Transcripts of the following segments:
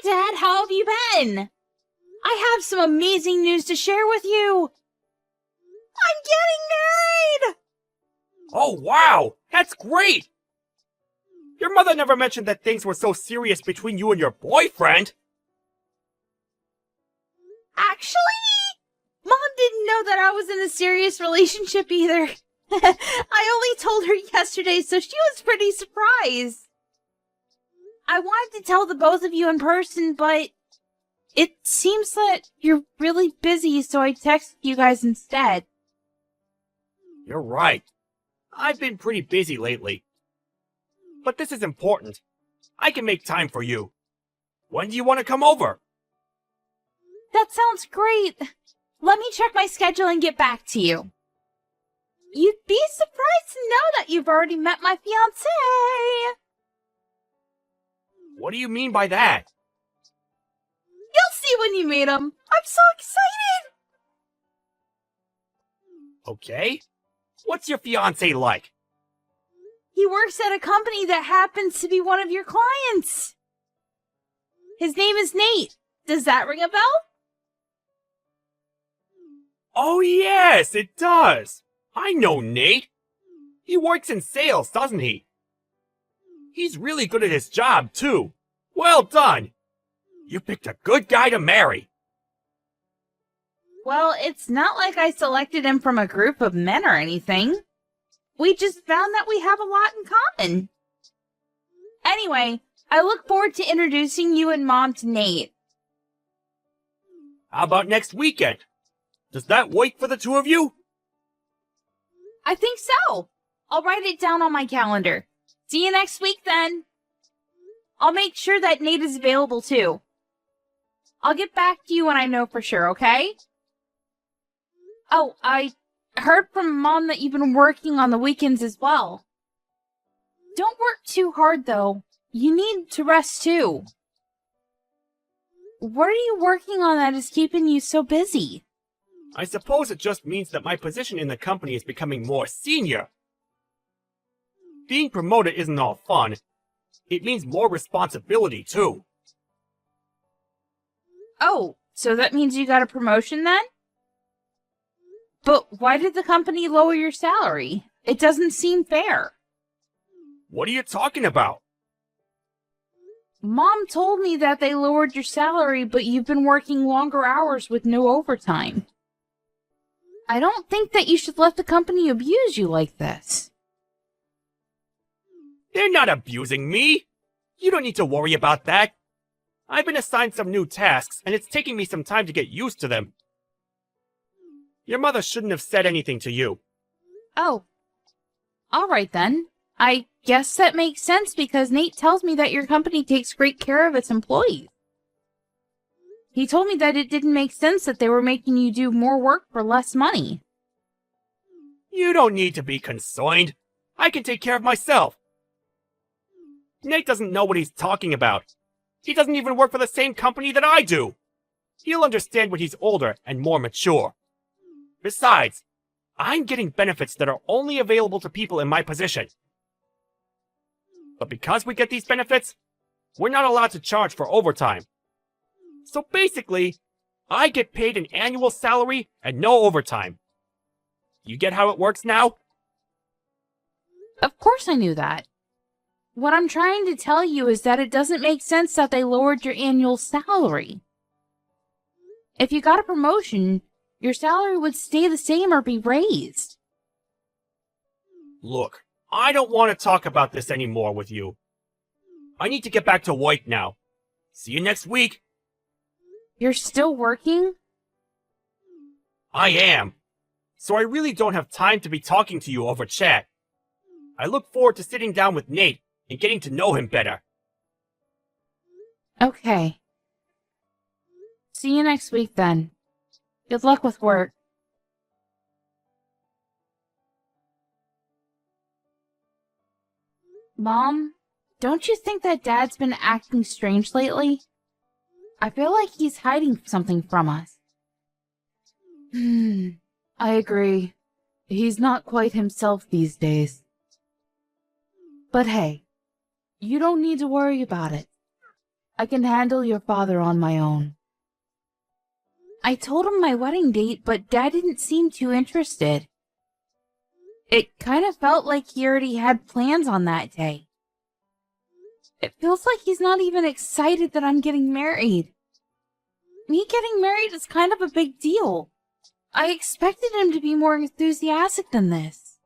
Dad, how have you been? I have some amazing news to share with you. I'm getting married! Oh, wow! That's great! Your mother never mentioned that things were so serious between you and your boyfriend. Actually, Mom didn't know that I was in a serious relationship either. I only told her yesterday, so she was pretty surprised. I wanted to tell the both of you in person, but it seems that you're really busy, so I texted you guys instead. You're right. I've been pretty busy lately. But this is important. I can make time for you. When do you want to come over? That sounds great. Let me check my schedule and get back to you. You'd be surprised to know that you've already met my fiancé. What do you mean by that? You'll see when you meet him. I'm so excited. Okay. What's your fiancé like? He works at a company that happens to be one of your clients. His name is Nate. Does that ring a bell? Oh yes, it does. I know Nate. He works in sales, doesn't he? He's really good at his job, too. Well done. You picked a good guy to marry. Well, it's not like I selected him from a group of men or anything. We just found that we have a lot in common. Anyway, I look forward to introducing you and Mom to Nate. How about next weekend? Does that work for the two of you? I think so. I'll write it down on my calendar. See you next week, then. I'll make sure that Nate is available, too. I'll get back to you when I know for sure, okay? Oh, I heard from Mom that you've been working on the weekends as well. Don't work too hard, though. You need to rest, too. What are you working on that is keeping you so busy? I suppose it just means that my position in the company is becoming more senior. Being promoted isn't all fun. It means more responsibility, too. Oh, so that means you got a promotion then? But why did the company lower your salary? It doesn't seem fair. What are you talking about? Mom told me that they lowered your salary, but you've been working longer hours with no overtime. I don't think that you should let the company abuse you like this. They're not abusing me. You don't need to worry about that. I've been assigned some new tasks, and it's taking me some time to get used to them. Your mother shouldn't have said anything to you. Oh. All right, then. I guess that makes sense because Nate tells me that your company takes great care of its employees. He told me that it didn't make sense that they were making you do more work for less money. You don't need to be concerned. I can take care of myself. Nate doesn't know what he's talking about. He doesn't even work for the same company that I do. He'll understand when he's older and more mature. Besides, I'm getting benefits that are only available to people in my position. But because we get these benefits, we're not allowed to charge for overtime. So basically, I get paid an annual salary and no overtime. You get how it works now? Of course I knew that. What I'm trying to tell you is that it doesn't make sense that they lowered your annual salary. If you got a promotion, your salary would stay the same or be raised. Look, I don't want to talk about this anymore with you. I need to get back to work now. See you next week. You're still working? I am. So I really don't have time to be talking to you over chat. I look forward to sitting down with Nate and getting to know him better. Okay. See you next week then. Good luck with work. Mom, don't you think that Dad's been acting strange lately? I feel like he's hiding something from us. I agree. He's not quite himself these days. But hey, you don't need to worry about it. I can handle your father on my own. I told him my wedding date, but Dad didn't seem too interested. It kind of felt like he already had plans on that day. It feels like he's not even excited that I'm getting married. Me getting married is kind of a big deal. I expected him to be more enthusiastic than this.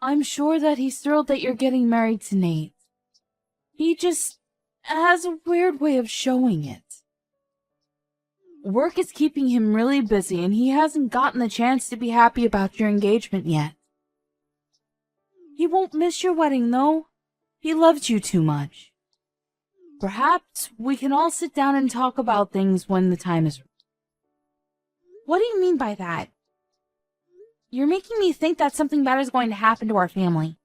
I'm sure that he's thrilled that you're getting married to Nate. He just has a weird way of showing it. Work is keeping him really busy, and he hasn't gotten the chance to be happy about your engagement yet. He won't miss your wedding, though. He loves you too much. Perhaps we can all sit down and talk about things when the time is right. What do you mean by that? You're making me think that something bad is going to happen to our family.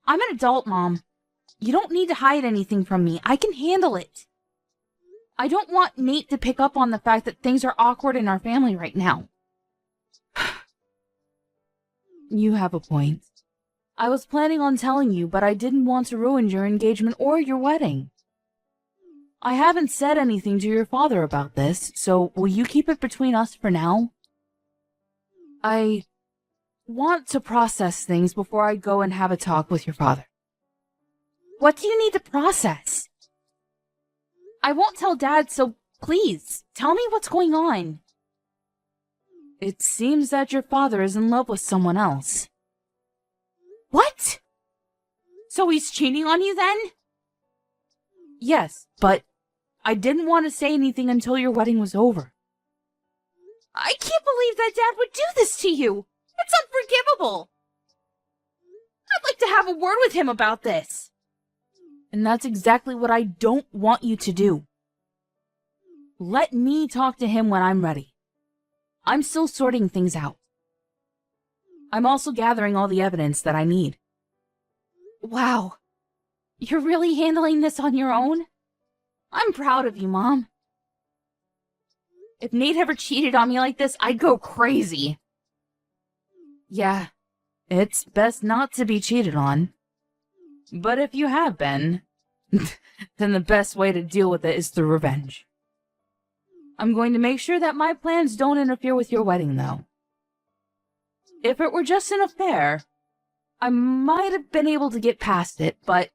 I'm an adult, Mom. You don't need to hide anything from me. I can handle it. I don't want Nate to pick up on the fact that things are awkward in our family right now. You have a point. I was planning on telling you, but I didn't want to ruin your engagement or your wedding. I haven't said anything to your father about this, so will you keep it between us for now? I want to process things before I go and have a talk with your father. What do you need to process? I won't tell Dad, so please, tell me what's going on. It seems that your father is in love with someone else. What? So he's cheating on you then? Yes, but I didn't want to say anything until your wedding was over. I can't believe that Dad would do this to you. It's unforgivable. I'd like to have a word with him about this. And that's exactly what I don't want you to do. Let me talk to him when I'm ready. I'm still sorting things out. I'm also gathering all the evidence that I need. Wow. You're really handling this on your own? I'm proud of you, Mom. If Nate ever cheated on me like this, I'd go crazy. Yeah, it's best not to be cheated on. But if you have been, then the best way to deal with it is through revenge. I'm going to make sure that my plans don't interfere with your wedding, though. If it were just an affair, I might have been able to get past it, but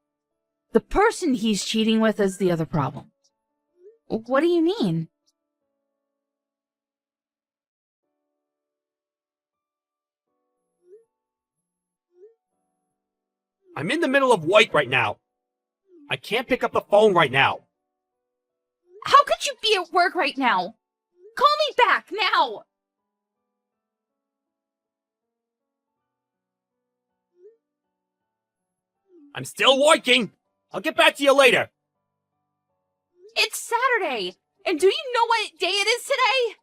the person he's cheating with is the other problem. What do you mean? I'm in the middle of work right now. I can't pick up the phone right now. How could you be at work right now? Call me back, now! I'm still working. I'll get back to you later. It's Saturday, and do you know what day it is today?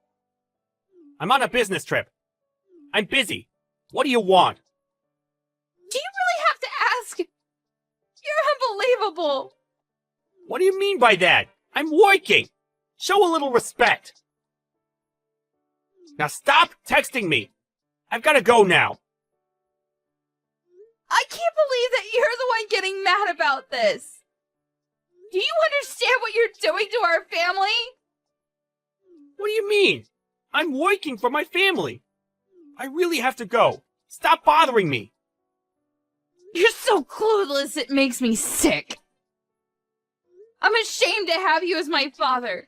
I'm on a business trip. I'm busy. What do you want? Do you really have to ask? You're unbelievable. What do you mean by that? I'm working. Show a little respect. Now stop texting me. I've got to go now. I can't believe that you're the one getting mad about this. Do you understand what you're doing to our family? What do you mean? I'm working for my family. I really have to go. Stop bothering me. You're so clueless, it makes me sick. I'm ashamed to have you as my father.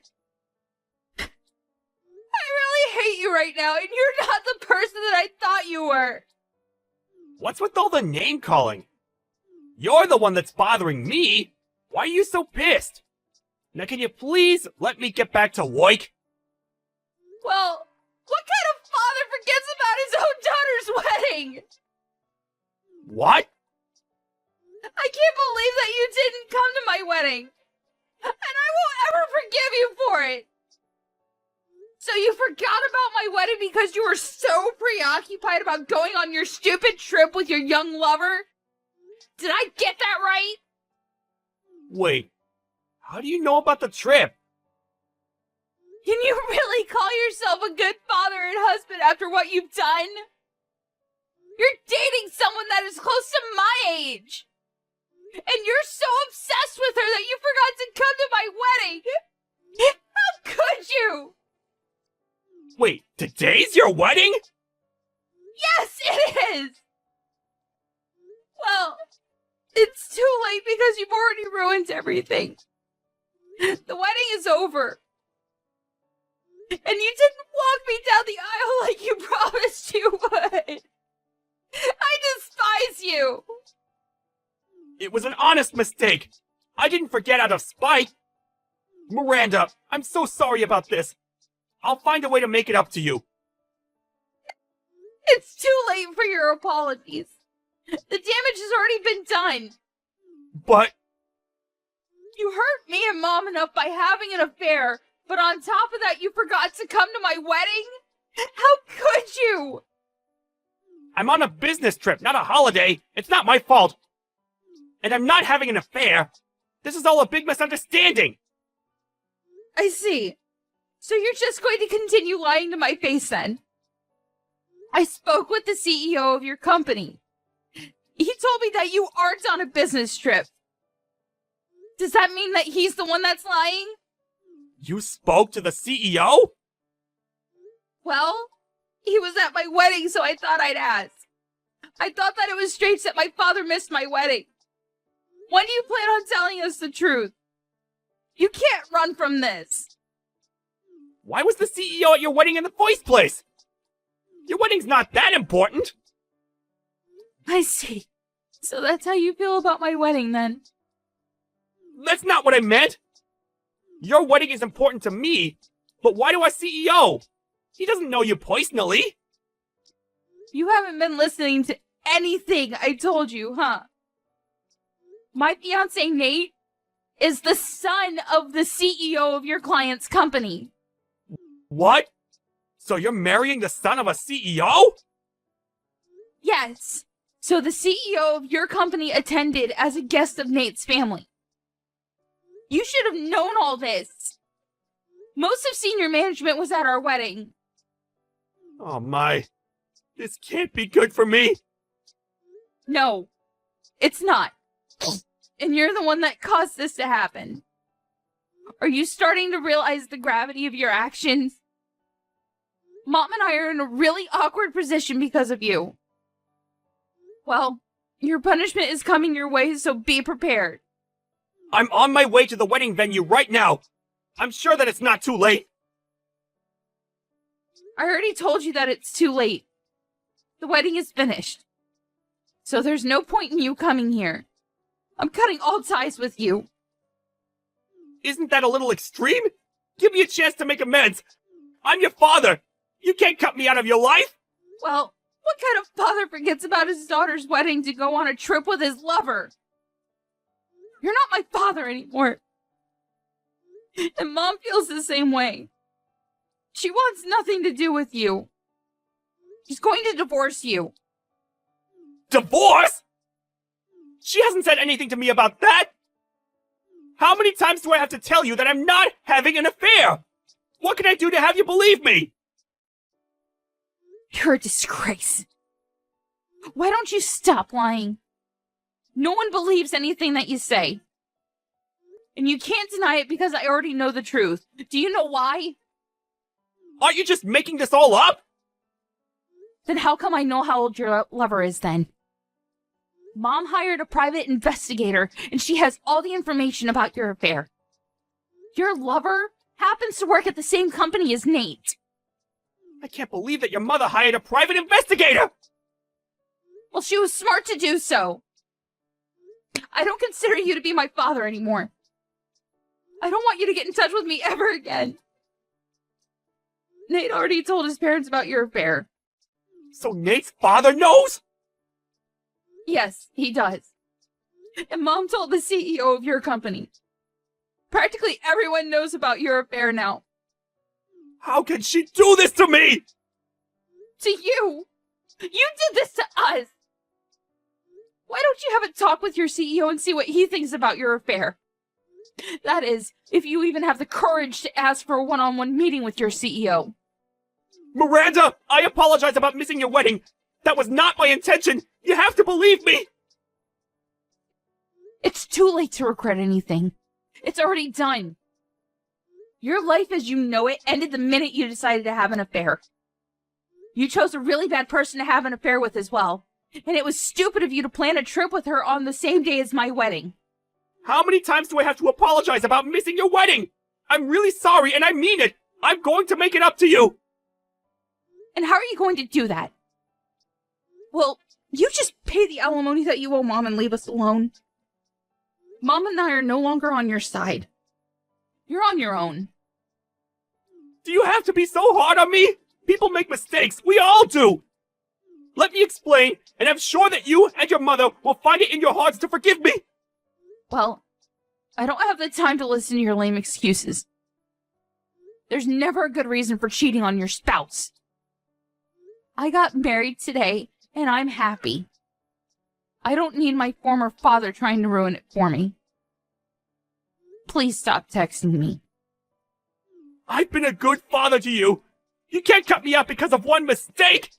I really hate you right now, and you're not the person that I thought you were. What's with all the name calling? You're the one that's bothering me. Why are you so pissed? Now can you please let me get back to work? Well, what kind of father forgets about his own daughter's wedding? What? I can't believe that you didn't come to my wedding. And I won't ever forgive you for it. So you forgot about my wedding because you were so preoccupied about going on your stupid trip with your young lover? Did I get that right? Wait, how do you know about the trip? Can you really call yourself a good father and husband after what you've done? You're dating someone that is close to my age. And you're so obsessed with her that you forgot to come to my wedding! How could you? Wait, today's your wedding? Yes, it is! Well, it's too late because you've already ruined everything. The wedding is over. And you didn't walk me down the aisle like you promised you would. I despise you. It was an honest mistake. I didn't forget out of spite. Miranda, I'm so sorry about this. I'll find a way to make it up to you. It's too late for your apologies. The damage has already been done. But You hurt me and Mom enough by having an affair, but on top of that you forgot to come to my wedding? How could you? I'm on a business trip, not a holiday. It's not my fault. And I'm not having an affair. This is all a big misunderstanding. I see. So you're just going to continue lying to my face then? I spoke with the CEO of your company. He told me that you aren't on a business trip. Does that mean that he's the one that's lying? You spoke to the CEO? Well, he was at my wedding, so I thought I'd ask. I thought that it was strange that my father missed my wedding. When do you plan on telling us the truth? You can't run from this. Why was the CEO at your wedding in the first place? Your wedding's not that important. I see. So that's how you feel about my wedding, then? That's not what I meant. Your wedding is important to me, but why to our CEO? He doesn't know you personally. You haven't been listening to anything I told you, huh? My fiancé, Nate, is the son of the CEO of your client's company. What? So you're marrying the son of a CEO? Yes. So the CEO of your company attended as a guest of Nate's family. You should have known all this. Most of senior management was at our wedding. Oh my. This can't be good for me. No, it's not. And you're the one that caused this to happen. Are you starting to realize the gravity of your actions? Mom and I are in a really awkward position because of you. Well, your punishment is coming your way, so be prepared. I'm on my way to the wedding venue right now. I'm sure that it's not too late. I already told you that it's too late. The wedding is finished. So there's no point in you coming here. I'm cutting all ties with you. Isn't that a little extreme? Give me a chance to make amends. I'm your father. You can't cut me out of your life. Well, what kind of father forgets about his daughter's wedding to go on a trip with his lover? You're not my father anymore. And Mom feels the same way. She wants nothing to do with you. She's going to divorce you. Divorce? She hasn't said anything to me about that. How many times do I have to tell you that I'm not having an affair? What can I do to have you believe me? You're a disgrace. Why don't you stop lying? No one believes anything that you say. And you can't deny it because I already know the truth. Do you know why? Aren't you just making this all up? Then how come I know how old your lover is then? Mom hired a private investigator, and she has all the information about your affair. Your lover happens to work at the same company as Nate. I can't believe that your mother hired a private investigator! Well, she was smart to do so. I don't consider you to be my father anymore. I don't want you to get in touch with me ever again. Nate already told his parents about your affair. So Nate's father knows? Yes, he does. And Mom told the CEO of your company. Practically everyone knows about your affair now. How can she do this to me? To you! You did this to us! Why don't you have a talk with your CEO and see what he thinks about your affair? That is, if you even have the courage to ask for a one-on-one meeting with your CEO. Miranda, I apologize about missing your wedding. That was not my intention. You have to believe me. It's too late to regret anything. It's already done. Your life as you know it ended the minute you decided to have an affair. You chose a really bad person to have an affair with as well. And it was stupid of you to plan a trip with her on the same day as my wedding. How many times do I have to apologize about missing your wedding? I'm really sorry, and I mean it. I'm going to make it up to you. And how are you going to do that? Well, you just pay the alimony that you owe Mom and leave us alone. Mom and I are no longer on your side. You're on your own. Do you have to be so hard on me? People make mistakes. We all do. Let me explain, and I'm sure that you and your mother will find it in your hearts to forgive me. Well, I don't have the time to listen to your lame excuses. There's never a good reason for cheating on your spouse. I got married today, and I'm happy. I don't need my former father trying to ruin it for me. Please stop texting me. I've been a good father to you. You can't cut me out because of one mistake.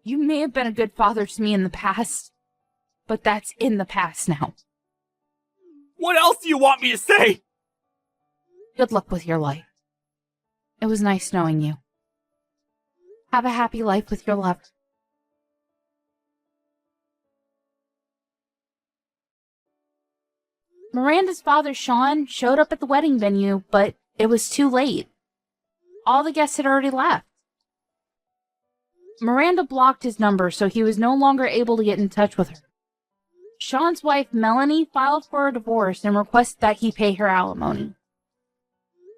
You may have been a good father to me in the past, but that's in the past now. What else do you want me to say? Good luck with your life. It was nice knowing you. Have a happy life with your lover. Miranda's father, Sean, showed up at the wedding venue, but it was too late. All the guests had already left. Miranda blocked his number, so he was no longer able to get in touch with her. Sean's wife, Melanie, filed for a divorce and requested that he pay her alimony.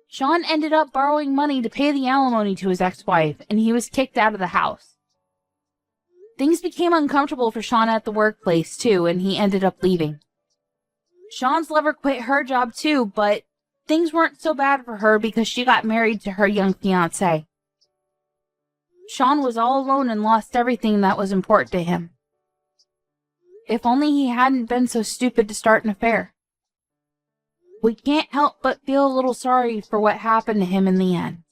Sean ended up borrowing money to pay the alimony to his ex-wife, and he was kicked out of the house. Things became uncomfortable for Sean at the workplace, too, and he ended up leaving. Sean's lover quit her job, too, but things weren't so bad for her because she got married to her young fiancé. Sean was all alone and lost everything that was important to him. If only he hadn't been so stupid to start an affair. We can't help but feel a little sorry for what happened to him in the end.